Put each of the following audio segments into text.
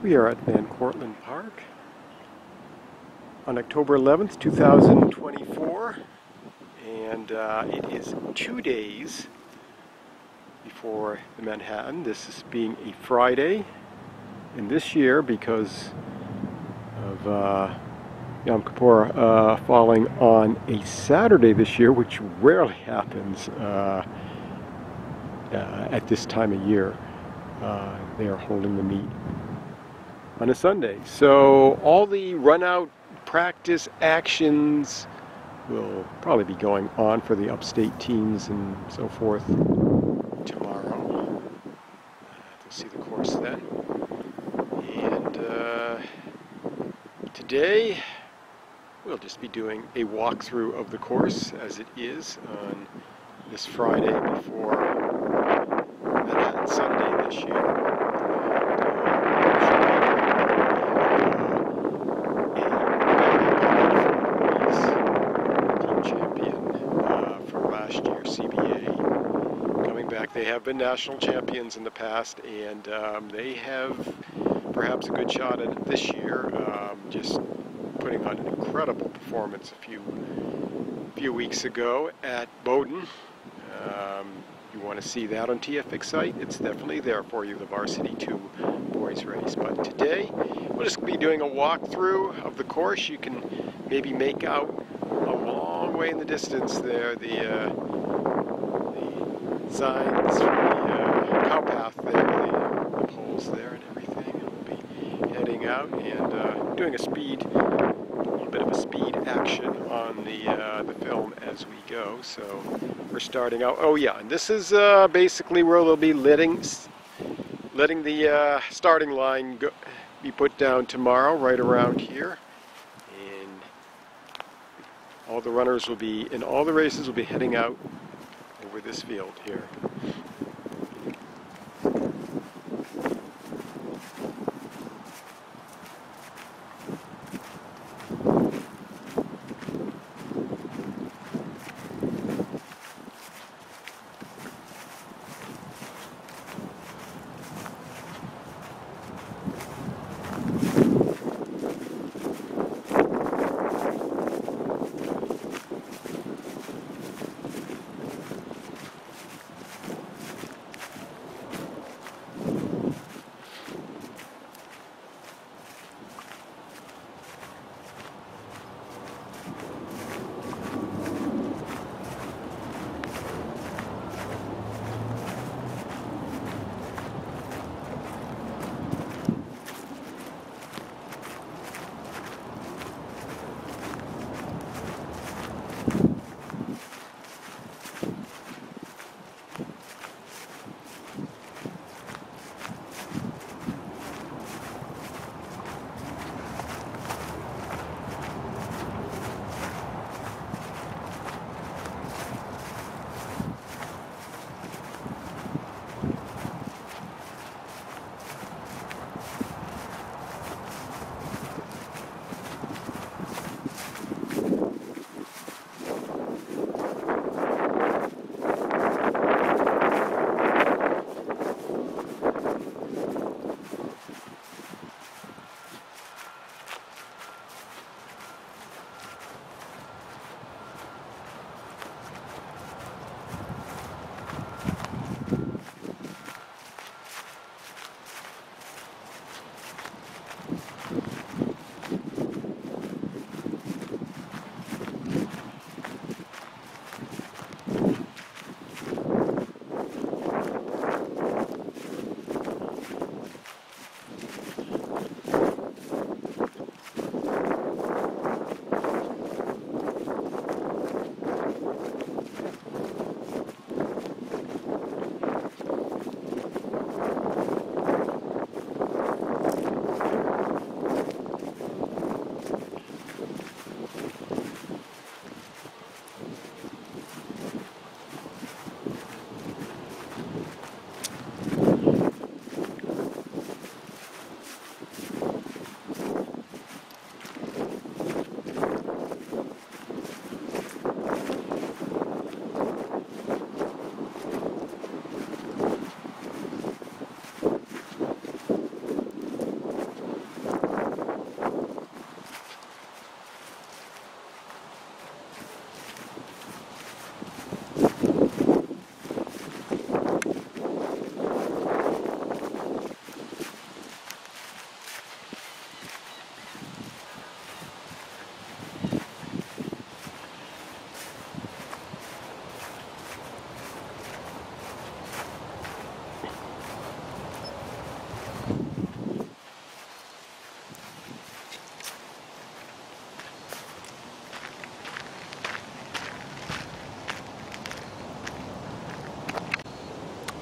We are at Cortlandt Park on October 11th, 2024, and it is 2 days before the Manhattan. This is being a Friday, and this year, because of Yom Kippur falling on a Saturday this year, which rarely happens at this time of year, they are holding the meet on a Sunday. So all the run-out practice actions will probably be going on for the upstate teams and so forth tomorrow. You'll see the course then. And today we'll just be doing a walkthrough of the course as it is on this Friday before Manhattan Sunday this year. They have been national champions in the past, and they have perhaps a good shot at it this year, just putting on an incredible performance a few weeks ago at Bowdoin. You want to see that on TF-XCite, it's definitely there for you, the Varsity 2 boys race. But today, we'll just be doing a walkthrough of the course. You can maybe make out a long way in the distance there the signs, the cow path there, the poles there and everything. And we'll be heading out and doing a little bit of a speed action on the film as we go. So we're starting out. Oh yeah, and this is basically where they'll be letting the starting line be put down tomorrow, right around here. And all the runners will be, in all the races, will be heading out over this field here.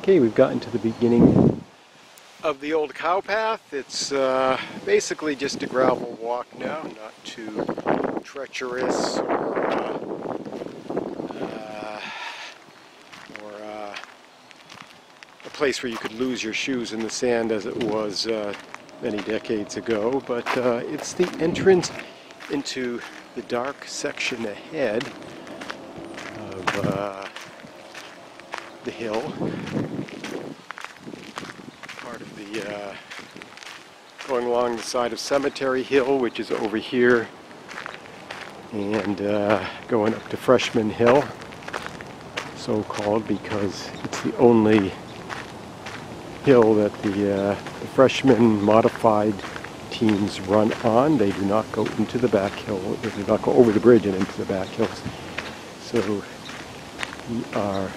Okay, we've gotten to the beginning of the old cow path. It's basically just a gravel walk now, not too treacherous or a place where you could lose your shoes in the sand as it was many decades ago, but it's the entrance into the dark section ahead of the hill, part of the going along the side of Cemetery Hill, which is over here, and going up to Freshman Hill, so called because it's the only hill that the freshman modified teams run on. They do not go into the back hill, they do not go over the bridge and into the back hills. So we are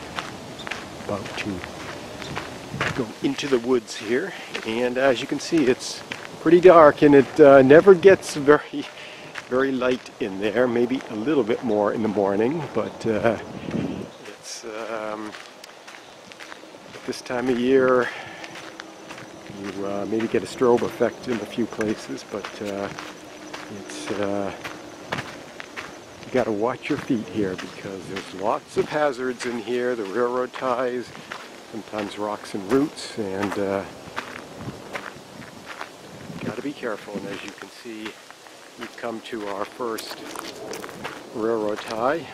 about to go into the woods here, and as you can see, it's pretty dark, and it never gets very light in there. Maybe a little bit more in the morning, but it's at this time of year you maybe get a strobe effect in a few places, but it's you got to watch your feet here because there's lots of hazards in here. The railroad ties, sometimes rocks and roots, and got to be careful. And as you can see, we've come to our first railroad tie,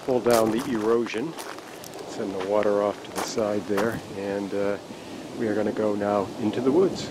pull down the erosion, send the water off to the side there, and we are going to go now into the woods.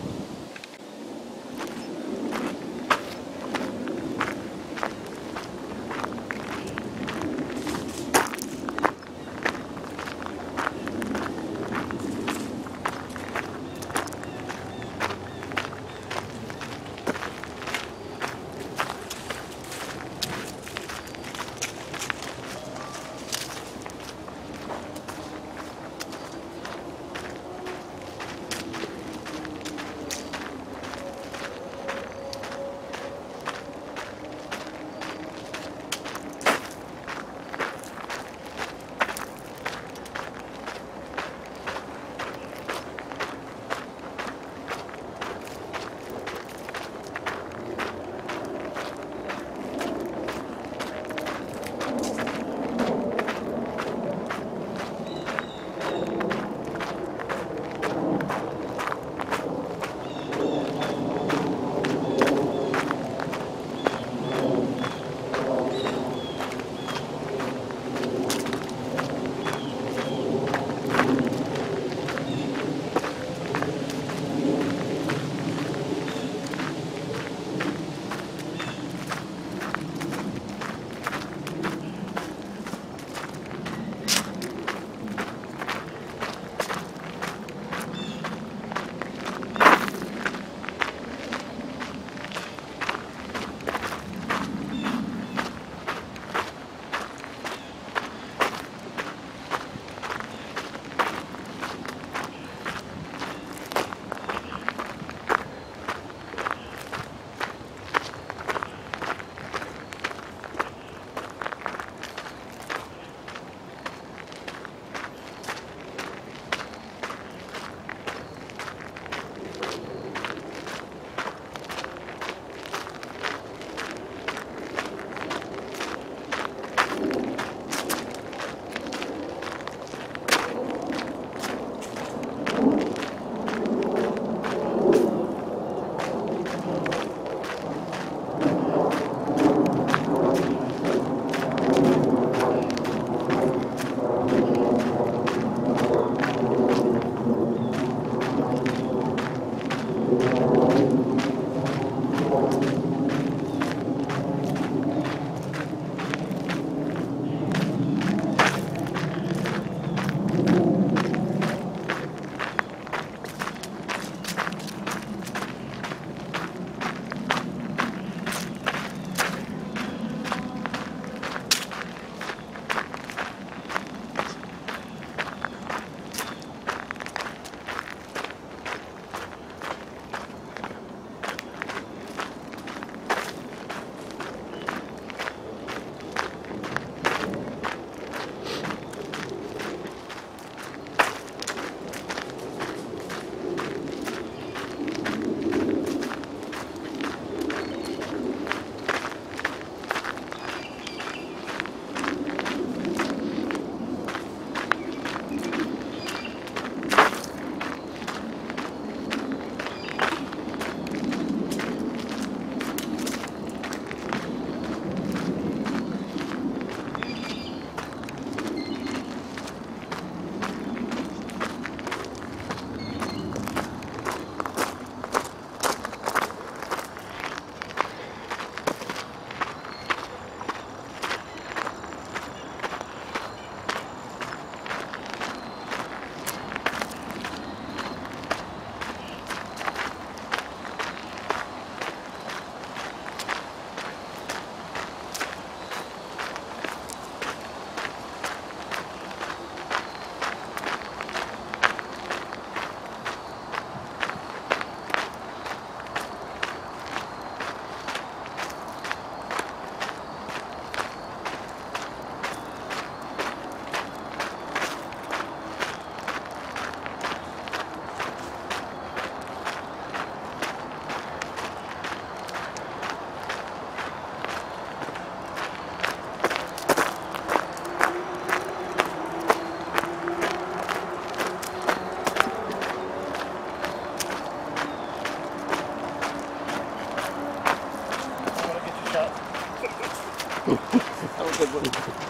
Have a good one.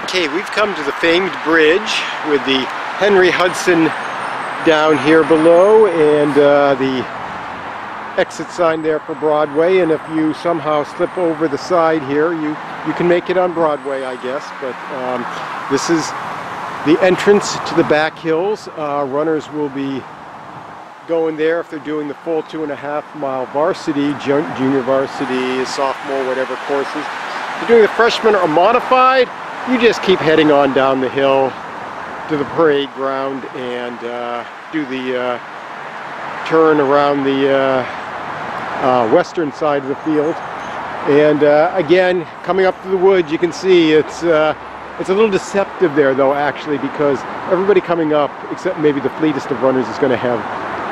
Okay, we've come to the famed bridge with the Henry Hudson down here below and the exit sign there for Broadway, and if you somehow slip over the side here, you can make it on Broadway, I guess, but this is the entrance to the Back Hiils. Runners will be going there if they're doing the full 2.5-mile varsity, junior varsity, sophomore, whatever courses. If you're doing the freshman or modified, you just keep heading on down the hill to the parade ground and do the turn around the western side of the field. And again, coming up to the woods, you can see it's a little deceptive there though, actually, because everybody coming up, except maybe the fleetest of runners, is going to have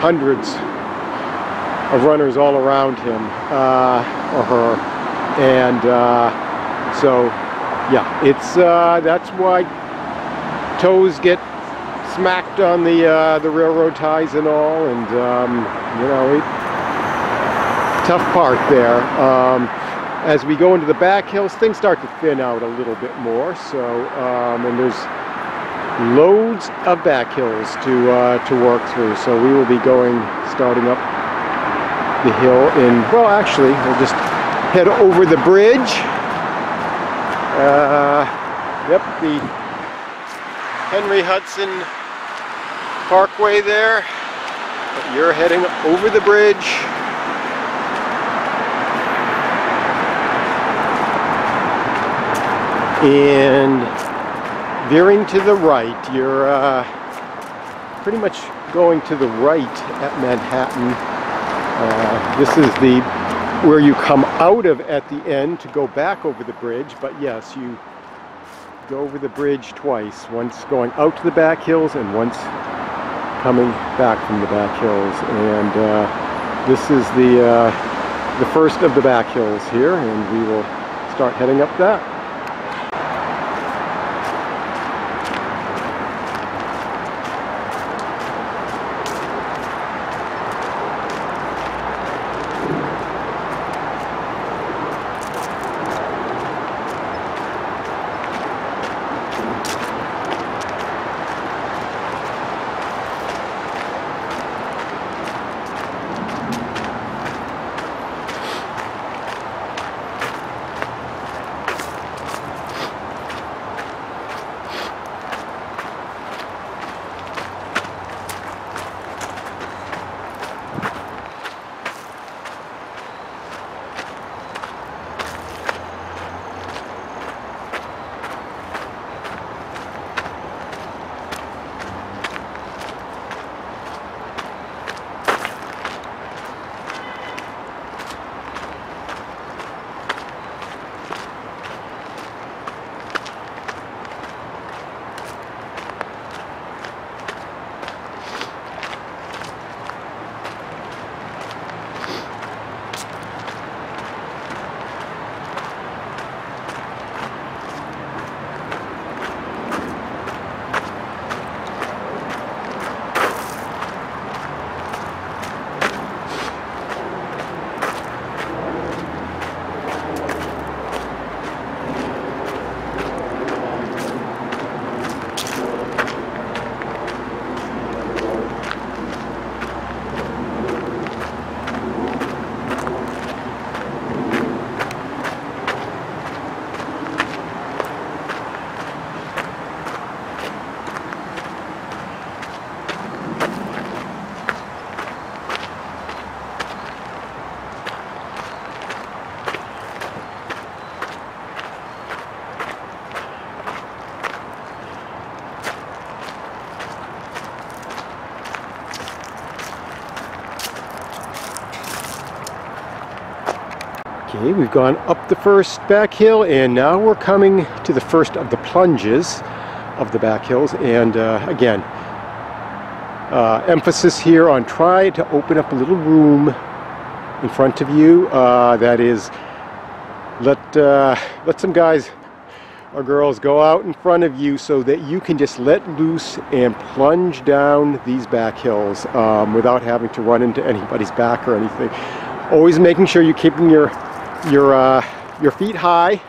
hundreds of runners all around him or her. And so yeah, it's that's why toes get smacked on the railroad ties and all, and you know, tough part there. As we go into the Back Hiils, things start to thin out a little bit more. So and there's loads of Back Hiils to work through. So we will be starting up the hill in, well, actually, we'll just head over the bridge. Yep, the Henry Hudson Parkway there. But you're heading over the bridge. And veering to the right, you're pretty much going to the right at Manhattan. This is where you come out of at the end to go back over the bridge, but yes, you go over the bridge twice, once going out to the Back Hiils and once coming back from the Back Hiils. And this is the first of the Back Hiils here, and we will start heading up that. Okay, we've gone up the first back hill, and now we're coming to the first of the plunges of the back hills. And again, emphasis here on try to open up a little room in front of you. That is, let some guys or girls go out in front of you so that you can just let loose and plunge down these back hills without having to run into anybody's back or anything. Always making sure you're keeping your feet high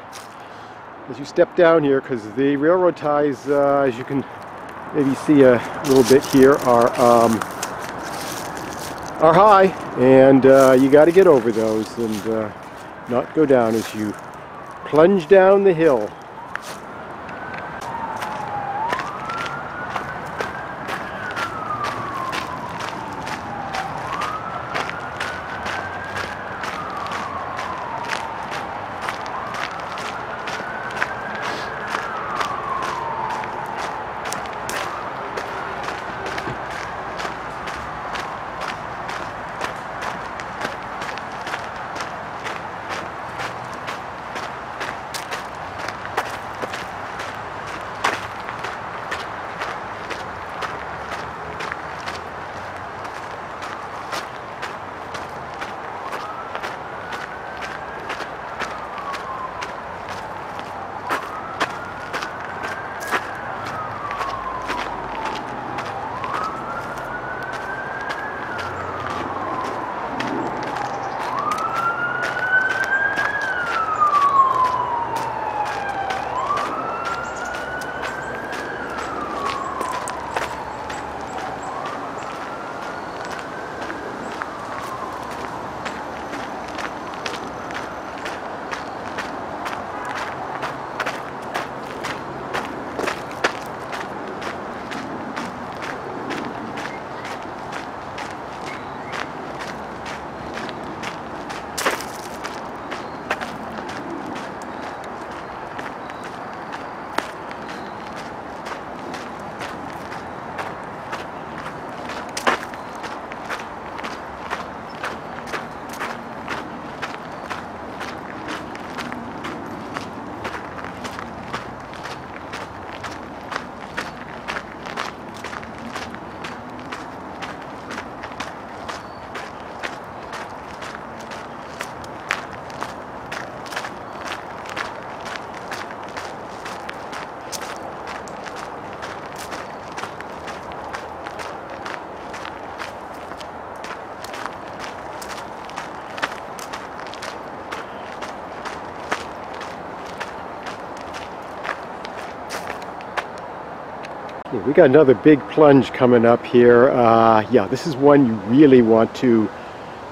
as you step down here, because the railroad ties, as you can maybe see a little bit here, are high, and you got to get over those and not go down as you plunge down the hill. We got another big plunge coming up here. Yeah, this is one you really want to,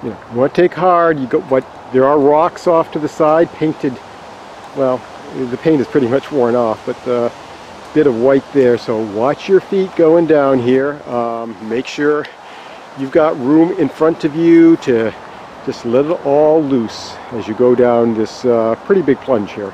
you want to take hard. You got there are rocks off to the side, painted. Well, the paint is pretty much worn off, but a bit of white there. So watch your feet going down here. Make sure you've got room in front of you to just let it all loose as you go down this pretty big plunge here.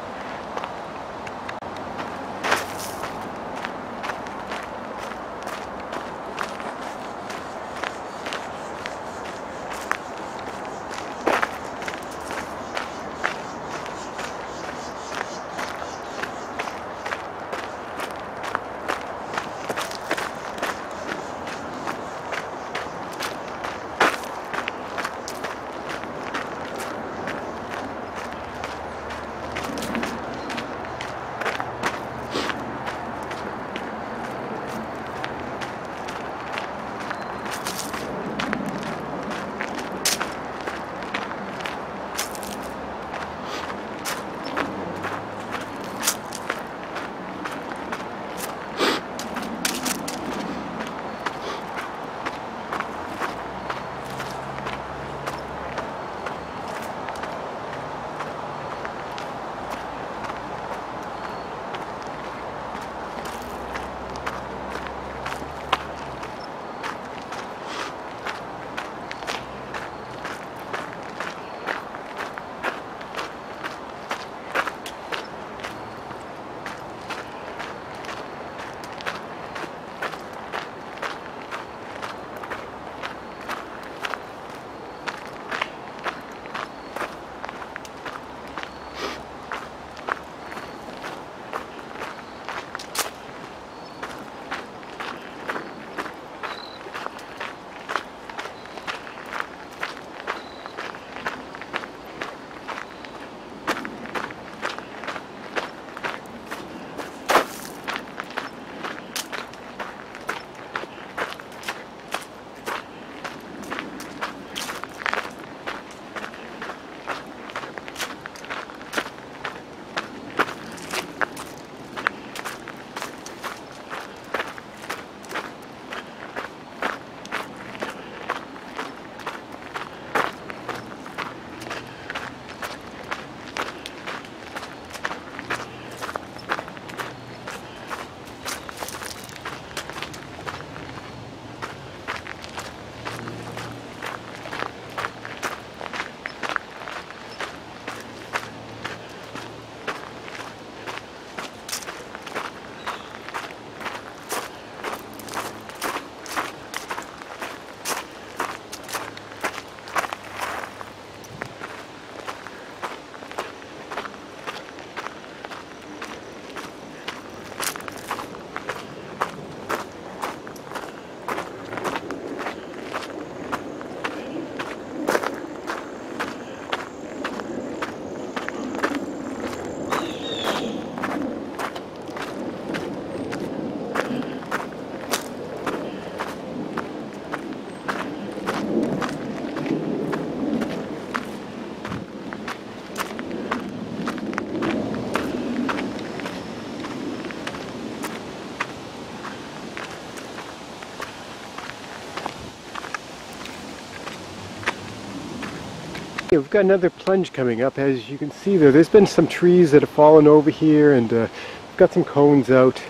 Okay, we've got another plunge coming up. As you can see there's been some trees that have fallen over here, and we've got some cones out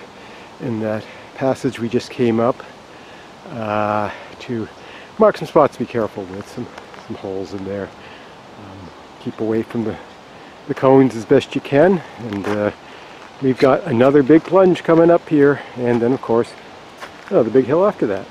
in that passage we just came up to mark some spots to be careful with, some holes in there. Keep away from the cones as best you can, and we've got another big plunge coming up here, and then of course the big hill after that.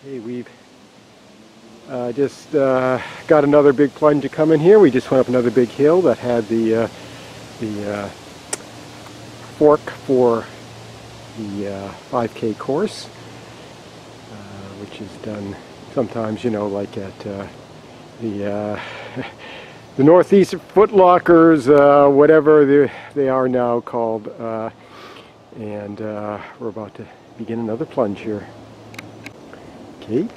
Okay, we've just got another big plunge to come in here. We just went up another big hill that had the fork for the 5K course, which is done sometimes, you know, like at the Northeast Foot Lockers, whatever they are now called, and we're about to begin another plunge here. Okay.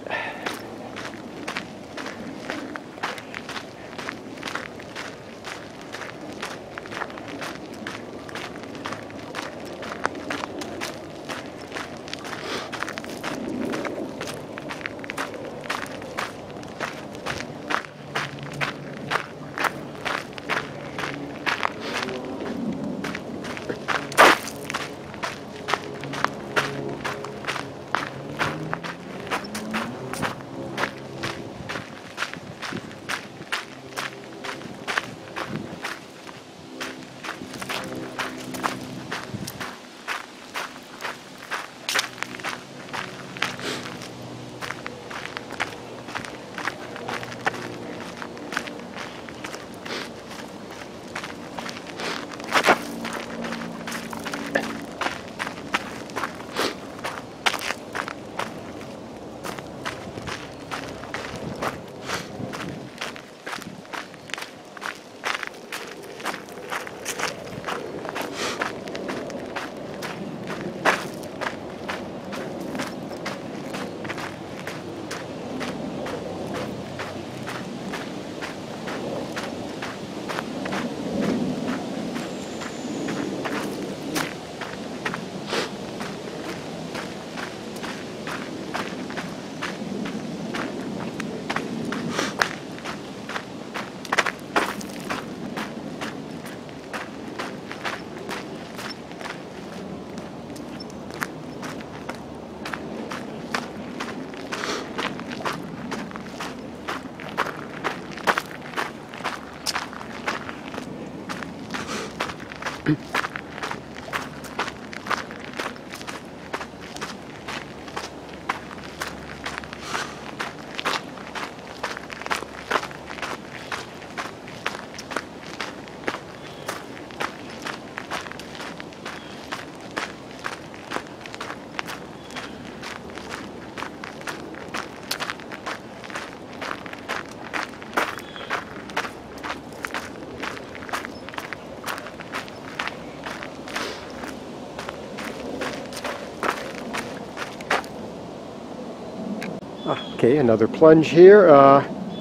Okay, another plunge here.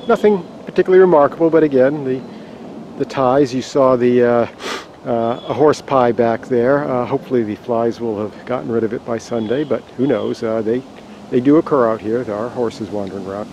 Nothing particularly remarkable, but again, the ties, you saw a horse pie back there. Hopefully the flies will have gotten rid of it by Sunday, but who knows. They do occur out here. There are horses wandering around.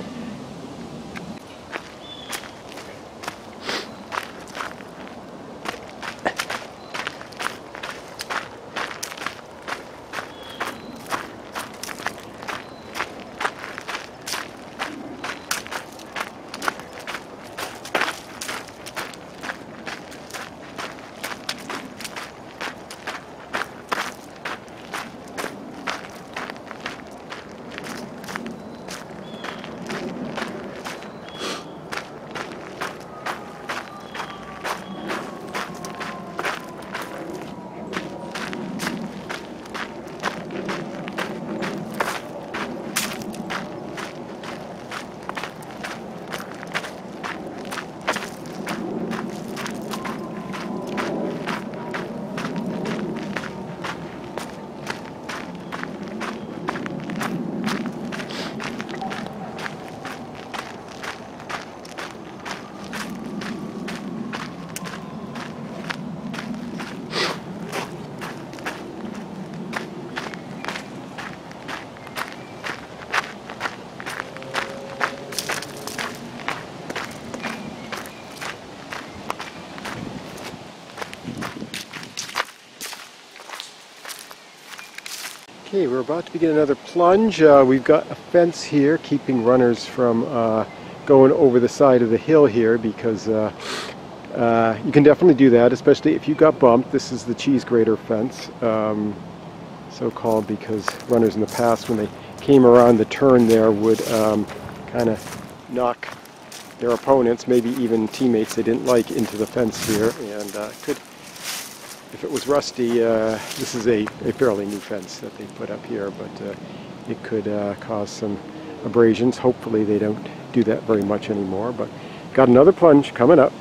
Okay, we're about to begin another plunge. We've got a fence here keeping runners from going over the side of the hill here, because you can definitely do that, especially if you got bumped. This is the cheese grater fence, so called because runners in the past, when they came around the turn there, would kind of knock their opponents, maybe even teammates they didn't like, into the fence here, and could, if it was rusty, this is a fairly new fence that they put up here, but it could cause some abrasions. Hopefully they don't do that very much anymore, but got another plunge coming up.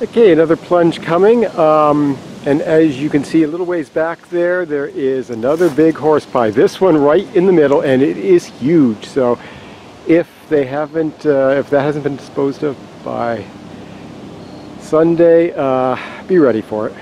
Okay, another plunge coming, and as you can see a little ways back there, there is another big horse pie. This one right in the middle, and it is huge. So if they haven't, if that hasn't been disposed of by Sunday, be ready for it.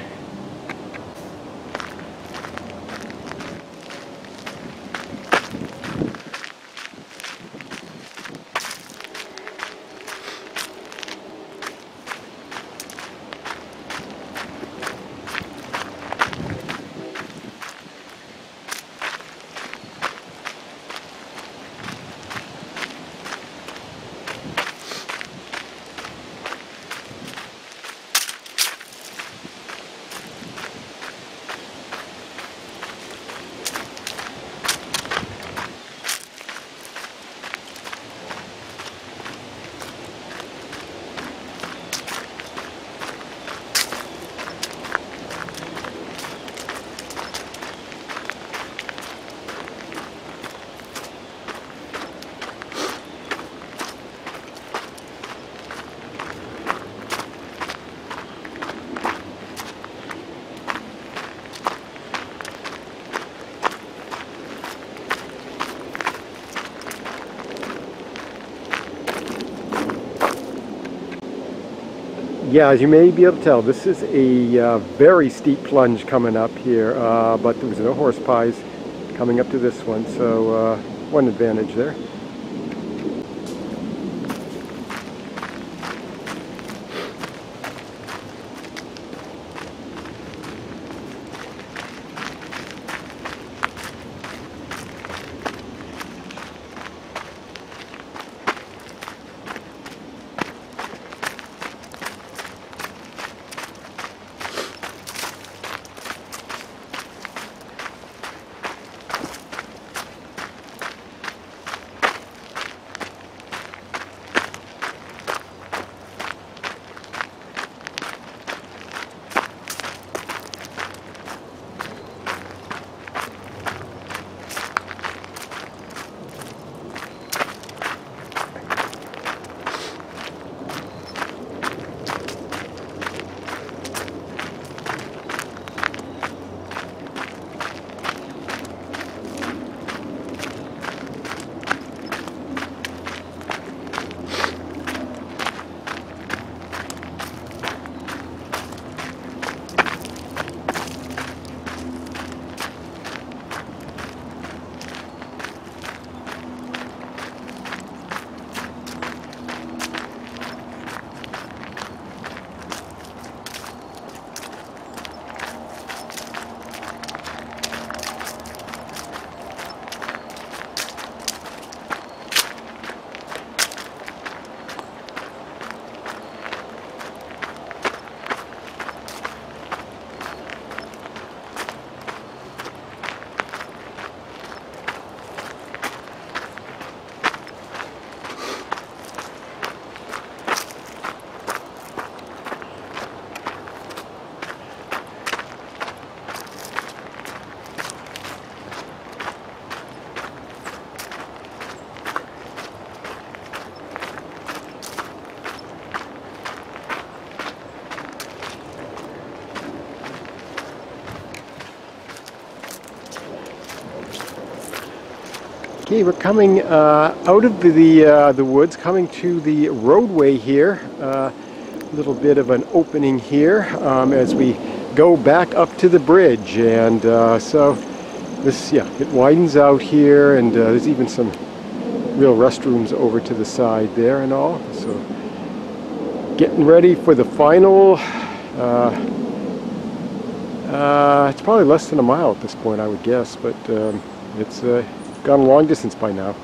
Yeah, as you may be able to tell, this is a very steep plunge coming up here, but there was no horse pies coming up to this one, so one advantage there. Okay, we're coming out of the woods, coming to the roadway here. A little bit of an opening here as we go back up to the bridge, and so this, yeah, it widens out here, and there's even some real restrooms over to the side there and all. So getting ready for the final. It's probably less than a mile at this point, I would guess, but it's gone a long distance by now.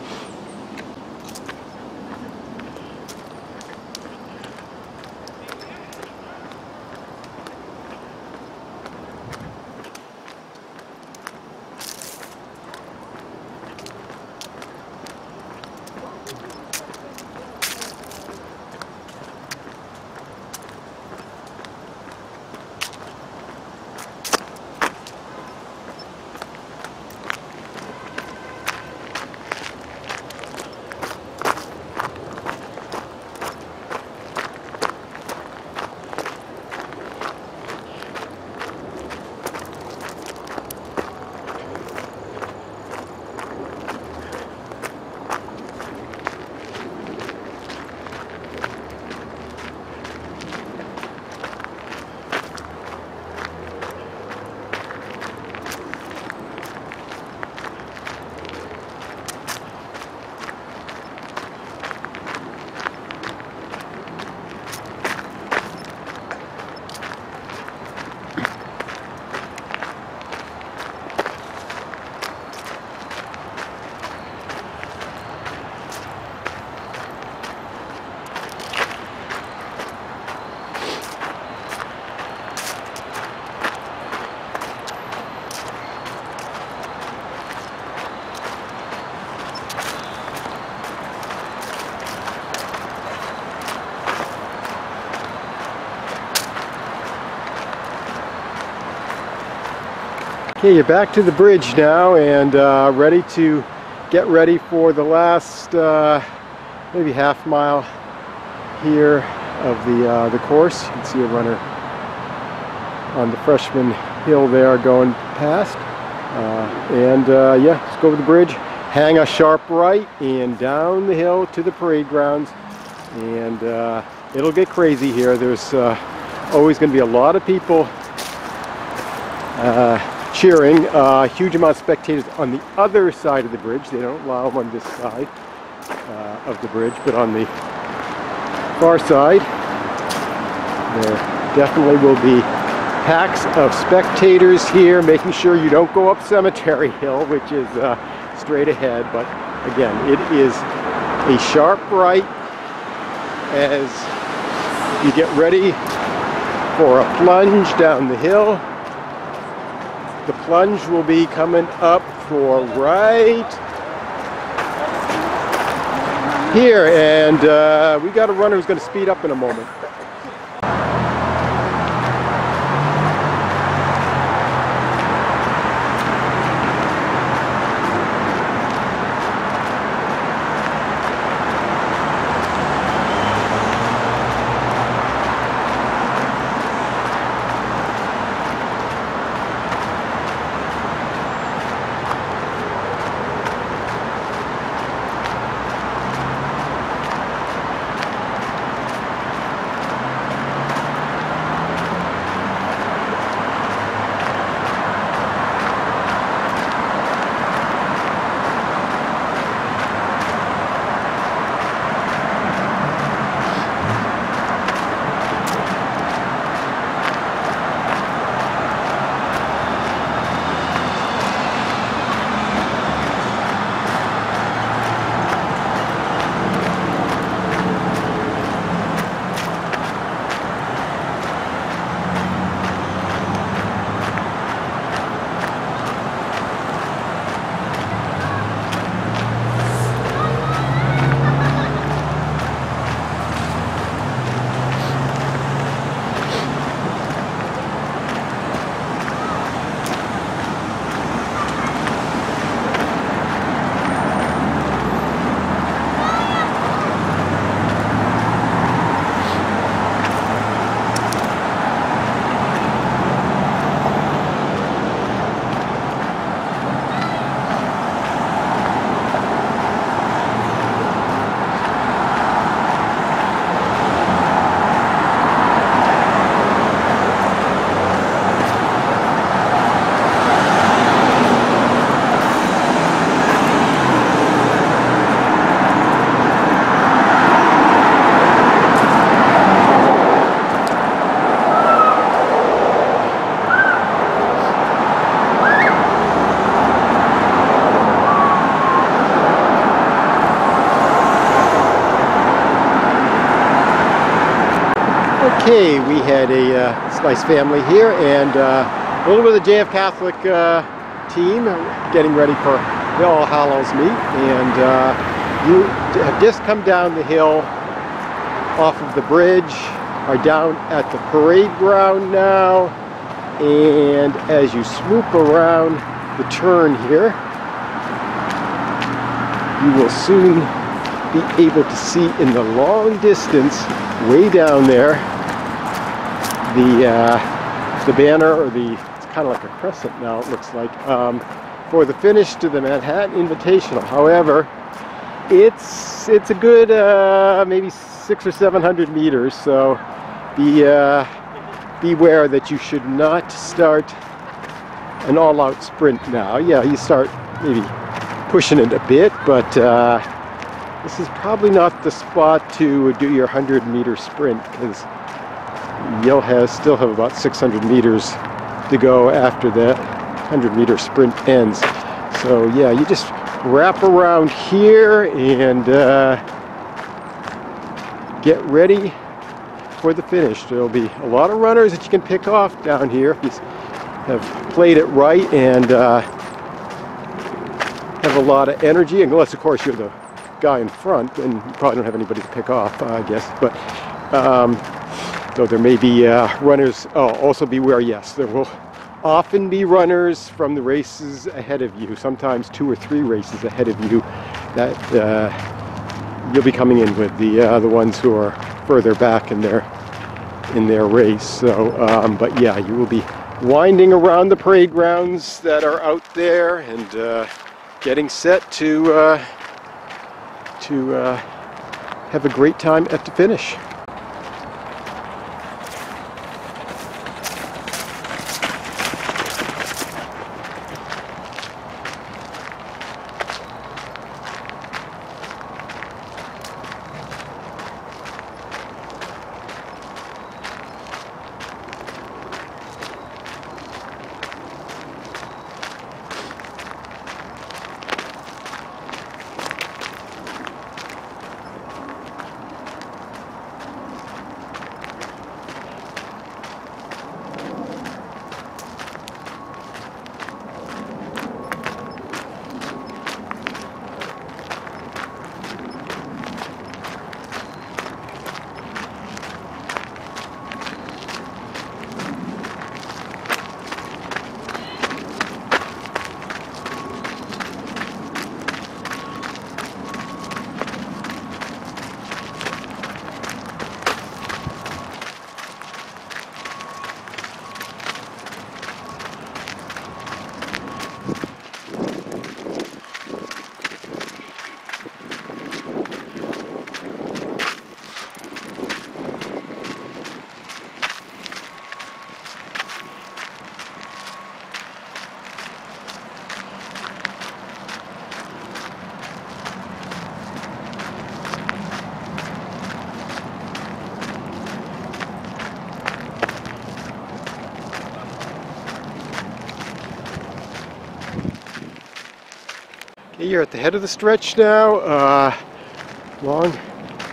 Okay, you're back to the bridge now, and ready to get ready for the last maybe half mile here of the course. You can see a runner on the freshman hill there going past, yeah, let's go over the bridge, hang a sharp right and down the hill to the parade grounds, and it'll get crazy here. There's always going to be a lot of people cheering. Huge amount of spectators on the other side of the bridge. They don't allow them on this side of the bridge, but on the far side, there definitely will be packs of spectators here, making sure you don't go up Cemetery Hill, which is straight ahead. But again, it is a sharp right as you get ready for a plunge down the hill. The plunge will be coming up for right here, and we got a runner who's going to speed up in a moment. Okay, we had a nice family here, and a little bit of the JF Catholic team getting ready for the All Hallows meet, and you have just come down the hill off of the bridge, are down at the parade ground now, and as you swoop around the turn here, you will soon be able to see in the long distance, way down there, the banner, or it's kind of like a crescent now, it looks like, for the finish to the Manhattan Invitational. However, it's a good maybe 600 or 700 meters, so beware that you should not start an all-out sprint now. Yeah, you start maybe pushing it a bit, but this is probably not the spot to do your 100-meter sprint, because you'll still have about 600 meters to go after that 100-meter sprint ends. So yeah, you just wrap around here and get ready for the finish. There'll be a lot of runners that you can pick off down here if you have played it right and have a lot of energy, unless of course you're the guy in front, then you probably don't have anybody to pick off, I guess. But so there may be runners. Oh, also beware, yes, there will often be runners from the races ahead of you, sometimes 2 or 3 races ahead of you, that you'll be coming in with, the ones who are further back in their race. So but yeah, you will be winding around the parade grounds that are out there, and getting set to have a great time at the finish. You're at the head of the stretch now. Long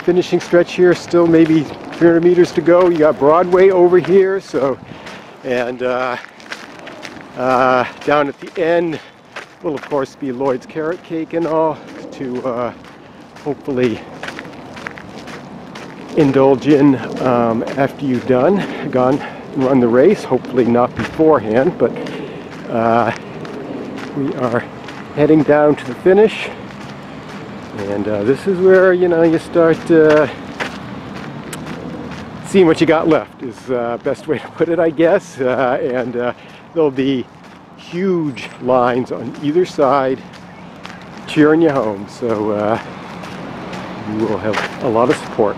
finishing stretch here, still maybe 300 meters to go. You got Broadway over here, so, and down at the end will of course be Lloyd's carrot cake and all to hopefully indulge in after you've gone and run the race. Hopefully not beforehand, but we are heading down to the finish, and this is where you start seeing what you got left is best way to put it, I guess. And there'll be huge lines on either side cheering you home, so you will have a lot of support.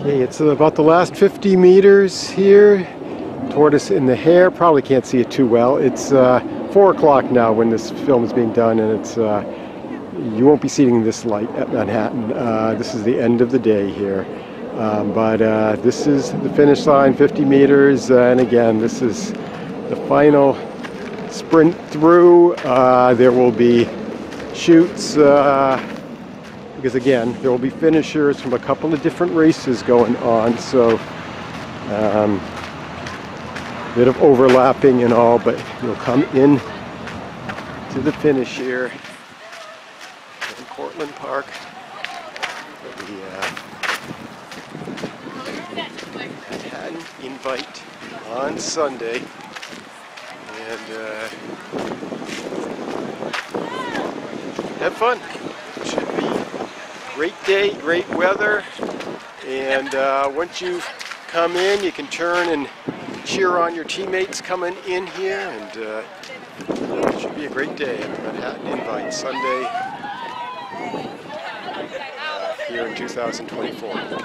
Okay, it's about the last 50 meters here. Tortoise in the Hare. Probably can't see it too well. It's 4 o'clock now when this film is being done, and it's you won't be seeing this light at Manhattan. This is the end of the day here. But this is the finish line, 50 meters, and again, this is the final sprint through. There will be chutes, because again, there will be finishers from a couple of different races going on, so bit of overlapping and all, but you'll come in to the finish here in Cortlandt Park for the Manhattan Invite on Sunday, and have fun. It should be a great day, great weather, and once you've come in, you can turn and cheer on your teammates coming in here, and it should be a great day at the Manhattan Invite Sunday here in 2024.